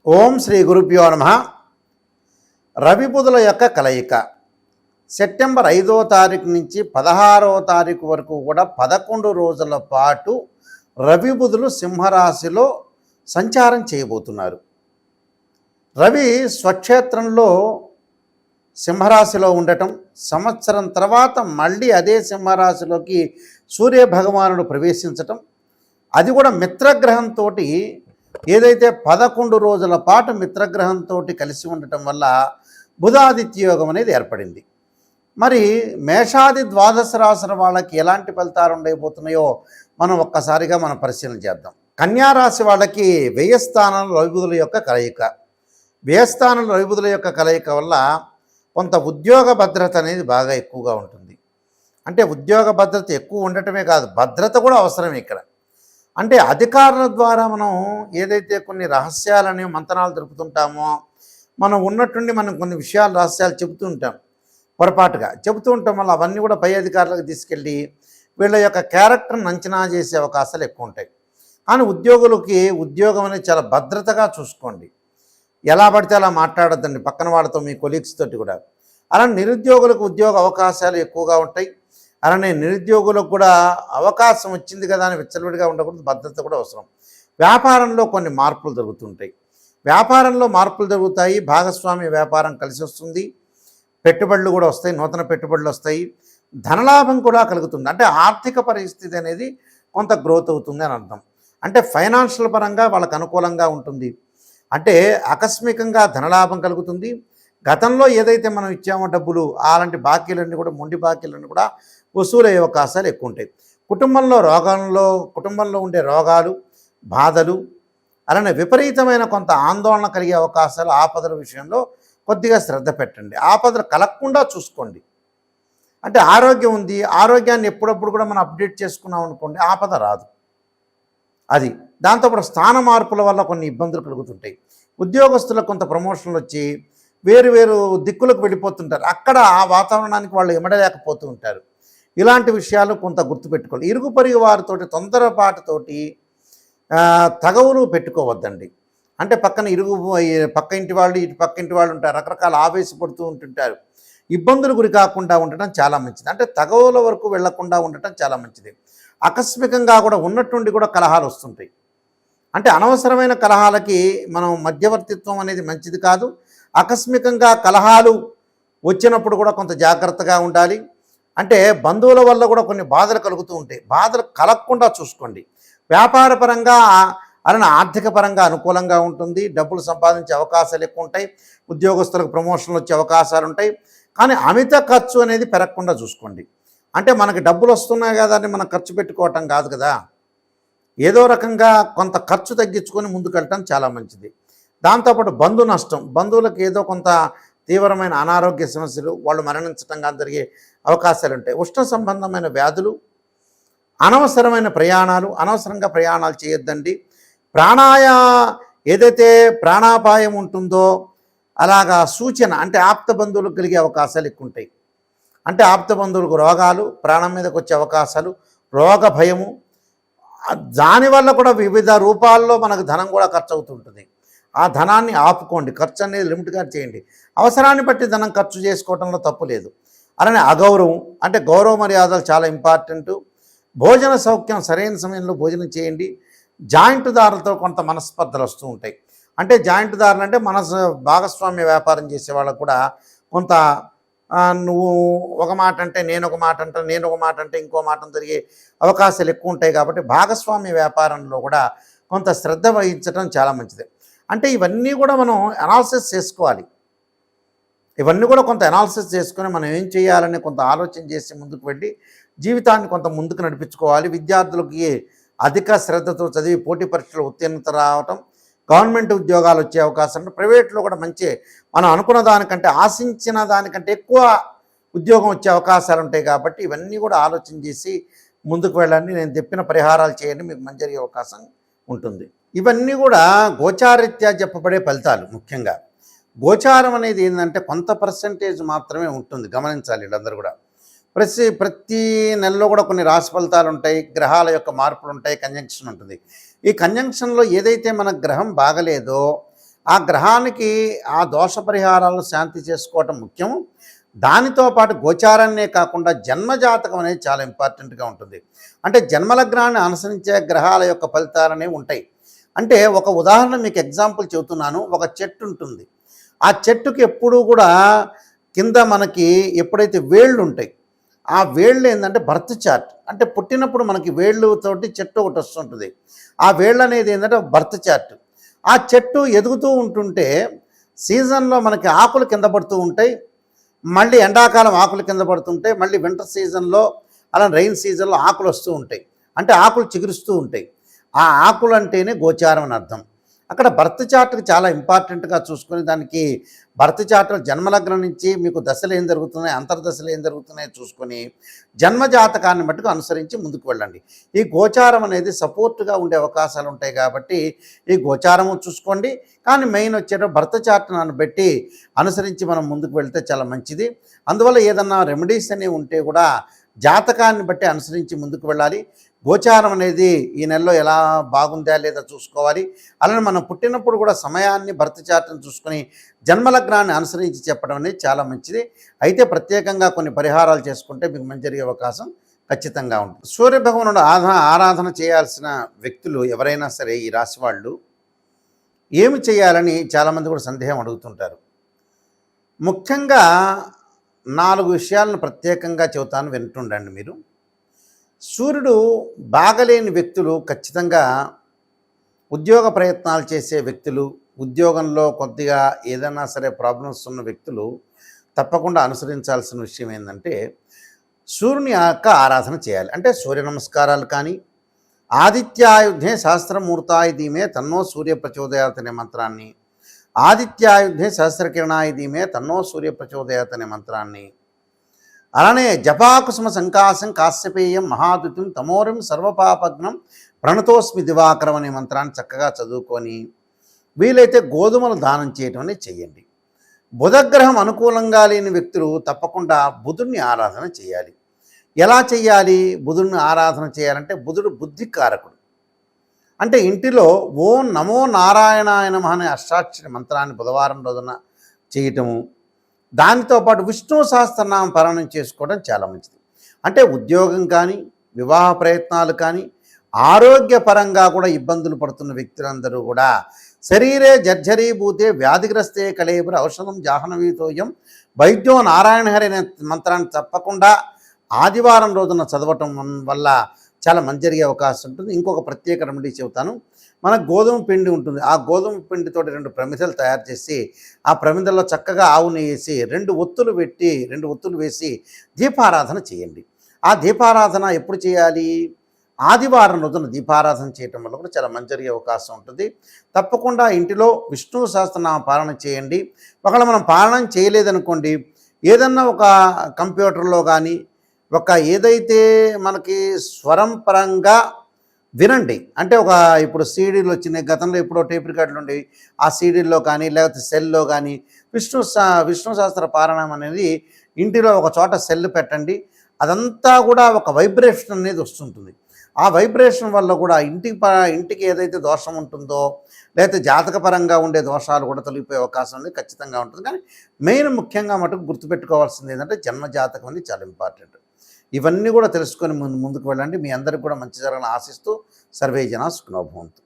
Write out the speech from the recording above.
ఓం శ్రీ గురుభ్యో నమః. రవి బుధుల యొక్క కలయిక సెప్టెంబర్ 5వ తారీఖు నుంచి 16వ తారీఖు వరకు కూడా 11 రోజుల పాటు రవి బుధులు సింహరాశిలో సంచారం చేయబోతున్నారు. రవి స్వక్షేత్రంలో సింహరాశిలో ఉండటం, సంవత్సరం తర్వాత మళ్ళీ అదే సింహరాశిలోకి సూర్య భగవానుడు ప్రవేశించటం, అది కూడా మిత్రగ్రహంతో ఏదైతే 11 రోజుల పాటు మిత్రగ్రహంతో కలిసి ఉండటం వల్ల బుధాదిత్య యోగం అనేది ఏర్పడింది. మరి మేషాది ద్వాదశ రాశుల వాళ్ళకి ఎలాంటి ఫలితాలు ఉండబోతున్నాయో ఒక్కసారిగా మనం పరిశీలన చేద్దాం. కన్యారాశి వాళ్ళకి వ్యయస్థానంలో రవిబుధుల యొక్క కలయిక. వ్యయస్థానంలో రవిబుధుల యొక్క కలయిక వల్ల కొంత ఉద్యోగ భద్రత అనేది బాగా ఎక్కువగా ఉంటుంది. అంటే ఉద్యోగ భద్రత ఎక్కువ ఉండటమే కాదు, భద్రత కూడా అవసరం ఇక్కడ. అంటే అధికారుల ద్వారా మనం ఏదైతే కొన్ని రహస్యాలని మంతనాలు దొరుకుతుంటామో, మనం ఉన్నట్టుండి మనం కొన్ని విషయాలు రహస్యాలు చెబుతూ ఉంటాం, పొరపాటుగా చెబుతూ ఉంటాం వల్ల అవన్నీ కూడా పై అధికారులకు తీసుకెళ్ళి వీళ్ళ యొక్క క్యారెక్టర్ని అంచనా చేసే అవకాశాలు ఎక్కువ ఉంటాయి. కానీ ఉద్యోగులకి ఉద్యోగం అనేది చాలా భద్రతగా చూసుకోండి. ఎలా పడితే అలా మాట్లాడొద్దండి పక్కన వాళ్ళతో, మీ కొలీగ్స్ తోటి కూడా. అలా నిరుద్యోగులకు ఉద్యోగ అవకాశాలు ఎక్కువగా ఉంటాయి. అలానే నిరుద్యోగులకు కూడా అవకాశం వచ్చింది కదా అని విచ్చలవిడిగా ఉండకూడదు, భద్రత కూడా అవసరం. వ్యాపారంలో కొన్ని మార్పులు జరుగుతుంటాయి. వ్యాపారంలో మార్పులు జరుగుతాయి, భాగస్వామ్య వ్యాపారం కలిసి వస్తుంది, పెట్టుబడులు కూడా వస్తాయి, నూతన పెట్టుబడులు వస్తాయి, ధనలాభం కూడా కలుగుతుంది. అంటే ఆర్థిక పరిస్థితి అనేది కొంత గ్రోత్ అవుతుంది అని అర్థం. అంటే ఫైనాన్షియల్ పరంగా వాళ్ళకు అనుకూలంగా ఉంటుంది. అంటే ఆకస్మికంగా ధనలాభం కలుగుతుంది. గతంలో ఏదైతే మనం ఇచ్చామో డబ్బులు, అలాంటి బాకీలన్నీ కూడా, మొండి బాకీలన్నీ కూడా వసూలయ్యే అవకాశాలు ఎక్కువ ఉంటాయి. కుటుంబంలో ఉండే రోగాలు, బాధలు, అలానే విపరీతమైన కొంత ఆందోళన కలిగే అవకాశాలు, ఆపదల విషయంలో కొద్దిగా శ్రద్ధ పెట్టండి. ఆపదలు కలగకుండా చూసుకోండి. అంటే ఆరోగ్యం ఉంది, ఆరోగ్యాన్ని ఎప్పుడప్పుడు కూడా మనం అప్డేట్ చేసుకున్నాం అనుకోండి, ఆపద రాదు. అది దాంతోపాటు స్థాన మార్పుల వల్ల కొన్ని ఇబ్బందులు కలుగుతుంటాయి. ఉద్యోగస్తులకు కొంత ప్రమోషన్లు వచ్చి వేరు దిక్కులకు వెళ్ళిపోతుంటారు. అక్కడ ఆ వాతావరణానికి వాళ్ళు ఇమడలేకపోతూ ఉంటారు. ఇలాంటి విషయాలు కొంత గుర్తుపెట్టుకోవాలి. ఇరుగు పొరుగు వారితోటి తొందరపాటుతోటి తగవులు పెట్టుకోవద్దండి. అంటే పక్క ఇంటి వాళ్ళు, ఇటు పక్క ఇంటి వాళ్ళు ఉంటారు, రకరకాల ఆవేశపడుతూ ఉంటుంటారు. ఇబ్బందులు గురి కాకుండా ఉండటం చాలా మంచిది. అంటే తగవుల వరకు వెళ్లకుండా ఉండటం చాలా మంచిది. ఆకస్మికంగా కూడా ఉన్నట్టుండి కూడా కలహాలు వస్తుంటాయి. అంటే అనవసరమైన కలహాలకి మనం మధ్యవర్తిత్వం అనేది మంచిది కాదు. ఆకస్మికంగా కలహాలు వచ్చినప్పుడు కూడా కొంత జాగ్రత్తగా ఉండాలి. అంటే బంధువుల వల్ల కూడా కొన్ని బాధలు కలుగుతూ ఉంటాయి. బాధలు కలగకుండా చూసుకోండి. వ్యాపారపరంగా అలానే ఆర్థిక పరంగా అనుకూలంగా ఉంటుంది. డబ్బులు సంపాదించే అవకాశాలు ఎక్కువ ఉంటాయి. ఉద్యోగస్తులకు ప్రమోషన్లు వచ్చే అవకాశాలు ఉంటాయి. కానీ అమిత ఖర్చు అనేది పెరగకుండా చూసుకోండి. అంటే మనకి డబ్బులు వస్తున్నాయి కదా అని మనం ఖర్చు పెట్టుకోవటం కాదు కదా. ఏదో రకంగా కొంత ఖర్చు తగ్గించుకొని ముందుకెళ్ళటం చాలా మంచిది. దాంతోపాటు బంధు నష్టం, బంధువులకు ఏదో కొంత తీవ్రమైన అనారోగ్య సమస్యలు, వాళ్ళు మరణించటంగా జరిగే అవకాశాలు ఉంటాయి. ఉష్ణ సంబంధమైన వ్యాధులు, అనవసరంగా ప్రయాణాలు చేయొద్దండి. ఏదైతే ప్రాణాపాయం ఉంటుందో అలాగా సూచన, అంటే ఆప్త బంధువులకు కలిగే అవకాశాలు ఎక్కువ ఉంటాయి. అంటే ఆప్త బంధువులకు రోగాలు, ప్రాణం మీదకి వచ్చే అవకాశాలు, రోగ భయము, దానివల్ల కూడా వివిధ రూపాల్లో మనకు ధనం కూడా ఖర్చు అవుతుంటుంది. ఆ ధనాన్ని ఆపుకోండి. ఖర్చు అనేది లిమిట్గా చేయండి. అవసరాన్ని బట్టి ధనం ఖర్చు చేసుకోవడంలో తప్పు లేదు. అలానే అగౌరవం, అంటే గౌరవ మర్యాదలు చాలా ఇంపార్టెంటు. భోజన సౌఖ్యం, సరైన సమయంలో భోజనం చేయండి. జాయింట్దారులతో కొంత మనస్పర్ధలు వస్తూ ఉంటాయి. అంటే జాయింట్దారులు అంటే భాగస్వామ్య వ్యాపారం చేసే వాళ్ళకు కూడా కొంత నువ్వు ఒక మాట అంటే నేను ఒక మాట అంటే, నేను ఒక మాట అంటే ఇంకో మాట జరిగే అవకాశాలు ఎక్కువ ఉంటాయి. కాబట్టి భాగస్వామ్య వ్యాపారంలో కూడా కొంత శ్రద్ధ వహించడం చాలా మంచిది. అంటే ఇవన్నీ కూడా మనం అనాలిసిస్ చేసుకోవాలి. ఇవన్నీ కూడా కొంత అనాలిసిస్ చేసుకొని మనం ఏం చేయాలని కొంత ఆలోచన చేసి ముందుకు వెళ్ళి జీవితాన్ని కొంత ముందుకు నడిపించుకోవాలి. విద్యార్థులకి అధిక శ్రద్ధతో చదివి పోటీ పరీక్షలు ఉత్తీర్ణత రావటం, గవర్నమెంట్ ఉద్యోగాలు వచ్చే అవకాశం ఉంటుంది. ప్రైవేట్లో కూడా మంచి, మనం అనుకున్న దానికంటే, ఆశించిన దానికంటే ఎక్కువ ఉద్యోగం వచ్చే అవకాశాలు ఉంటాయి. కాబట్టి ఇవన్నీ కూడా ఆలోచన చేసి ముందుకు వెళ్ళండి. నేను చెప్పిన పరిహారాలు చేయండి, మీకు మంచి జరిగే అవకాశం ఉంటుంది. ఇవన్నీ కూడా గోచారీత్యా చెప్పబడే ఫలితాలు. ముఖ్యంగా గోచారం అనేది ఏంటంటే కొంత పర్సెంటేజ్ మాత్రమే ఉంటుంది, గమనించాలి వీళ్ళందరూ కూడా. ప్రతి నెలలో కూడా కొన్ని రాశి ఫలితాలు ఉంటాయి, గ్రహాల యొక్క మార్పులు ఉంటాయి, కంజంక్షన్ ఉంటుంది. ఈ కంజంక్షన్లో ఏదైతే మన గ్రహం బాగలేదో ఆ గ్రహానికి ఆ దోష పరిహారాలను శాంతి చేసుకోవటం ముఖ్యం. దానితో పాటు గోచారాన్నే కాకుండా జన్మజాతకం అనేది చాలా ఇంపార్టెంట్గా ఉంటుంది. అంటే జన్మలగ్నాన్ని అనుసరించే గ్రహాల యొక్క ఫలితాలనేవి ఉంటాయి. అంటే ఒక ఉదాహరణ మీకు ఎగ్జాంపుల్ చెబుతున్నాను. ఒక చెట్టు ఉంటుంది. ఆ చెట్టుకి ఎప్పుడూ కూడా కింద మనకి ఎప్పుడైతే వేళ్ళు ఉంటాయి, ఆ వేళ్ళు ఏంటంటే బర్త్ చార్ట్. అంటే పుట్టినప్పుడు మనకి వేళ్ళతోటి చెట్టు ఒకటి వస్తుంటుంది. ఆ వేళ్ళు అనేది ఏంటంటే బర్త్ చార్ట్. ఆ చెట్టు ఎదుగుతూ ఉంటుంటే సీజన్లో మనకి ఆకులు కింద పడుతూ ఉంటాయి. మళ్ళీ ఎండాకాలం ఆకులు కింద పడుతుంటాయి. మళ్ళీ వింటర్ సీజన్లో అలా రైన్ సీజన్లో ఆకులు వస్తూ ఉంటాయి. అంటే ఆకులు చిగురుస్తూ ఉంటాయి. ఆ ఆకులు అంటేనే గోచారం అని అర్థం. అక్కడ బర్త్ చార్ట్కి చాలా ఇంపార్టెంట్గా చూసుకొని దానికి బర్త్ చార్ట్ జన్మలగ్నం నుంచి మీకు దశలు ఏం జరుగుతున్నాయి, అంతర్దశలు ఏం జరుగుతున్నాయో చూసుకొని జన్మజాతకాన్ని మట్టుకు అనుసరించి ముందుకు వెళ్ళండి. ఈ గోచారం అనేది సపోర్ట్గా ఉండే అవకాశాలు ఉంటాయి కాబట్టి ఈ గోచారము చూసుకోండి. కానీ మెయిన్ వచ్చేటప్పుడు బర్త్ చార్ట్ను బట్టి అనుసరించి మనం ముందుకు వెళ్తే చాలా మంచిది. అందువల్ల ఏదన్నా రెమెడీస్ అనేవి ఉంటే కూడా జాతకాన్ని బట్టి అనుసరించి ముందుకు వెళ్ళాలి. గోచారం అనేది ఈ నెలలో ఎలా బాగుందా లేదా చూసుకోవాలి. అలానే మనం పుట్టినప్పుడు కూడా సమయాన్ని బర్త్ చార్ట్ని చూసుకొని జన్మలగ్నాన్ని అనుసరించి చెప్పడం అనేది చాలా మంచిది. అయితే ప్రత్యేకంగా కొన్ని పరిహారాలు చేసుకుంటే మీకు మంచి జరిగే అవకాశం ఖచ్చితంగా ఉంటుంది. సూర్యభగవానుడు ఆరాధన చేయాల్సిన వ్యక్తులు ఎవరైనా సరే ఈ రాశి వాళ్ళు ఏమి చేయాలని చాలామంది కూడా సందేహం అడుగుతుంటారు. ముఖ్యంగా 4 విషయాలను ప్రత్యేకంగా చెబుతాను, వింటుండండి మీరు. సూర్యుడు బాగలేని వ్యక్తులు ఖచ్చితంగా ఉద్యోగ ప్రయత్నాలు చేసే వ్యక్తులు, ఉద్యోగంలో కొద్దిగా ఏదైనా సరే ప్రాబ్లమ్స్ ఉన్న వ్యక్తులు తప్పకుండా అనుసరించాల్సిన విషయం ఏంటంటే సూర్యుని యొక్క ఆరాధన చేయాలి. అంటే సూర్య నమస్కారాలు కానీ, ఆదిత్యాయుధే సహస్రమూర్తాయ ధీమే తన్నో సూర్య ప్రచోదయాత్ అనే మంత్రాన్ని, ఆదిత్యాయుధే సహస్రకిరణాయ ధీమే తన్నో సూర్య ప్రచోదయాత్ అనే మంత్రాన్ని, అలానే జపాకుసుమ సంకాసం కాశ్యపేయం మహాదుతిం తమోరిం సర్వపాపగ్నం ప్రణతోస్మి దివాకరం అనే మంత్రాన్ని చక్కగా చదువుకొని వీలైతే గోధుమలు దానం చేయటం అనేది చెయ్యండి. బుధగ్రహం అనుకూలంగా లేని వ్యక్తులు తప్పకుండా బుధుడిని ఆరాధన చేయాలి. ఎలా చేయాలి? బుధుడిని ఆరాధన చేయాలంటే బుధుడు బుద్ధికారకుడు. అంటే ఇంటిలో ఓం నమో నారాయణాయ నమః అనే అష్టాక్షరి మంత్రాన్ని బుధవారం రోజున చేయటము, దానితో పాటు విష్ణు సహస్రనామ పారాయణం చేసుకోవడం చాలా మంచిది. అంటే ఉద్యోగం కానీ, వివాహ ప్రయత్నాలు కానీ, ఆరోగ్యపరంగా కూడా ఇబ్బందులు పడుతున్న వ్యక్తులందరూ కూడా శరీరే జర్జరీభూతే వ్యాధిగ్రస్తే కళేబర ఔషధం జాహ్నవీతోయం వైద్యో నారాయణ హరి అనే మంత్రాన్ని తప్పకుండా ఆదివారం రోజున చదవటం వల్ల చాలా మంచి జరిగే అవకాశం ఉంటుంది. ఇంకొక ప్రత్యేక రెమెడీ చెబుతాను. మనకు గోధుమ పిండి ఉంటుంది. ఆ గోధుమ పిండితో 2 ప్రమిదలు తయారు చేసి ఆ ప్రమిదల్లో చక్కగా ఆవు నెయ్యి వేసి 2 ఒత్తులు వేసి దీపారాధన చేయండి. ఆ దీపారాధన ఎప్పుడు చేయాలి? ఆదివారం రోజున దీపారాధన చేయటం వల్ల కూడా చాలా మంచి జరిగే అవకాశం ఉంటుంది. తప్పకుండా ఇంటిలో విష్ణు సహస్రనామ పాలన చేయండి. ఒకవేళ మనం పాలన చేయలేదనుకోండి, ఏదన్నా ఒక కంప్యూటర్లో కానీ ఏదైతే మనకి స్వరం పరంగా వినండి. అంటే ఇప్పుడు సీడీలు వచ్చినాయి, గతంలో ఎప్పుడో టేప్ రికార్డులు ఉండేవి. ఆ సీడీల్లో కానీ లేకపోతే సెల్లో కానీ విష్ణు సహస్ర పారాయణం అనేది ఇంటిలో ఒక చోట సెల్ పెట్టండి. అదంతా కూడా ఒక వైబ్రేషన్ అనేది వస్తుంటుంది. ఆ వైబ్రేషన్ వల్ల కూడా ఇంటికి ఏదైతే దోషం ఉంటుందో లేకపోతే జాతకపరంగా ఉండే దోషాలు కూడా తొలగిపోయే అవకాశం అనేది ఖచ్చితంగా ఉంటుంది. కానీ ముఖ్యంగా మటుకు గుర్తుపెట్టుకోవాల్సింది ఏంటంటే జన్మజాతకం అనేది చాలా ఇంపార్టెంట్. ఇవన్నీ కూడా తెలుసుకొని ముందుకు వెళ్ళండి. మీ అందరికీ కూడా మంచి జరగాలని ఆశిస్తూ సర్వే జనా సుఖినో భవంతు.